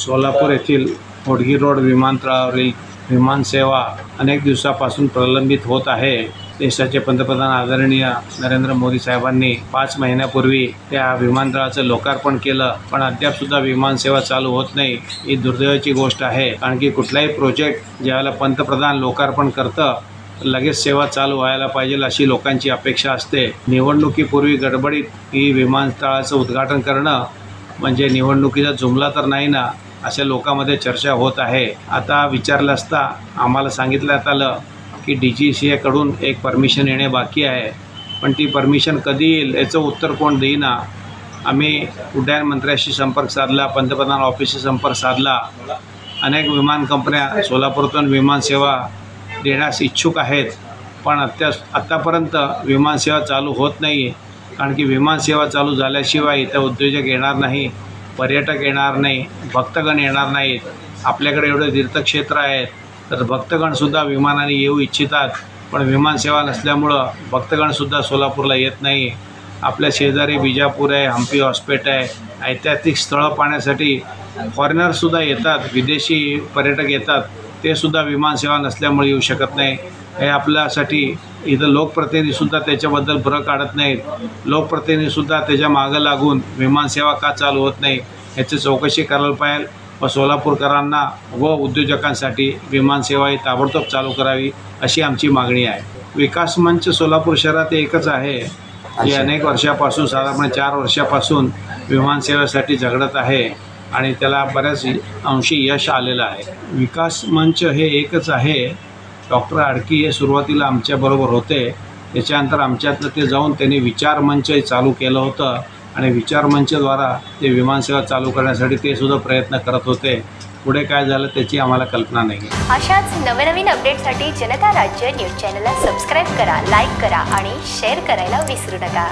सोलापूर येथील होडगी रोड विमानतळावरील विमानसेवा अनेक दिवसापासून प्रलंबित होत आहे। देशाचे पंतप्रधान आदरणीय नरेंद्र मोदी साहेबांनी 5 महिन्यापूर्वी त्या विमानतळाचं लोकार्पण केलं, पण अद्याप सुद्धा विमानसेवा चालू होत नाही। ही दुर्दैवाची गोष्ट आहे, कारण की कुठलाही प्रोजेक्ट ज्यावेळेला पंतप्रधान लोकार्पण करतं लगेच सेवा चालू व्हायला पाहिजे अशी लोकांची अपेक्षा असते। निवडणुकीपूर्वी गडबडीत ही विमानतळाचं उद्घाटन करणं म्हणजे निवडणुकीचा जुमला तर नाही ना, अशा लोकांमध्ये चर्चा होत आहे। आता विचारलं असता आम्हाला सांगितलं आलं की DGCA कडून एक परमिशन येणे बाकी आहे, पण ती परमिशन कधी येईल याचं उत्तर कोण देईना। आम्ही उड्डाण मंत्र्याशी संपर्क साधला, पंतप्रधान ऑफिसशी संपर्क साधला, अनेक विमान कंपन्या सोलापूरतून विमानसेवा देण्यास इच्छुक आहेत, पण आत्तापर्यंत विमानसेवा चालू होत नाही। कारण की विमानसेवा चालू झाल्याशिवाय इथं उद्योजक येणार नाही, पर्यटक येणार नाही, भक्तगण येणार नाहीत। आपल्याकडे एवढे तीर्थक्षेत्र आहेत तर भक्तगणसुद्धा विमानाने येऊ इच्छितात, पण विमानसेवा नसल्यामुळं भक्तगणसुद्धा सोलापूरला येत नाही। आपल्या शेजारी बिजापूर आहे, हम्पी हॉस्पिटल आहे, ऐतिहासिक स्थळं पाहण्यासाठी फॉरेनरसुद्धा येतात, विदेशी पर्यटक येतात, ते सुद्धा विमानसेवा नसल्यामुळे येऊ शकत नाही। हे आपल्यासाठी इथं लोकप्रतिनिधीसुद्धा त्याच्याबद्दल भर काढत नाहीत। लोकप्रतिनिधीसुद्धा त्याच्या मागं लागून विमानसेवा का चालू होत नाही याची चौकशी करायला पाहिजे व सोलापूरकरांना व उद्योजकांसाठी विमानसेवा ही ताबडतोब चालू करावी अशी आमची मागणी आहे। विकास मंच सोलापूर शहरात एकच आहे जे अनेक वर्षापासून, साधारण 4 वर्षापासून विमानसेवेसाठी झगडत आहे आणि त्याला बऱ्याच अंशी यश आलेलं आहे। विकास मंच हे एकच आहे। डॉक्टर आडकी हे सुरुवातीला आमच्याबरोबर होते, त्याच्यानंतर आमच्यातलं ते जाऊन त्यांनी विचार मंच चालू केलं होतं आणि विचार मंचद्वारा ते विमानसेवा चालू करण्यासाठी ते सुद्धा प्रयत्न करत होते। पुढे काय झालं त्याची आम्हाला कल्पना नाही। अशाच नवनवीन अपडेट्ससाठी जनता राज्य न्यूज चॅनलला सबस्क्राईब करा, लाईक करा आणि शेअर करायला विसरू नका।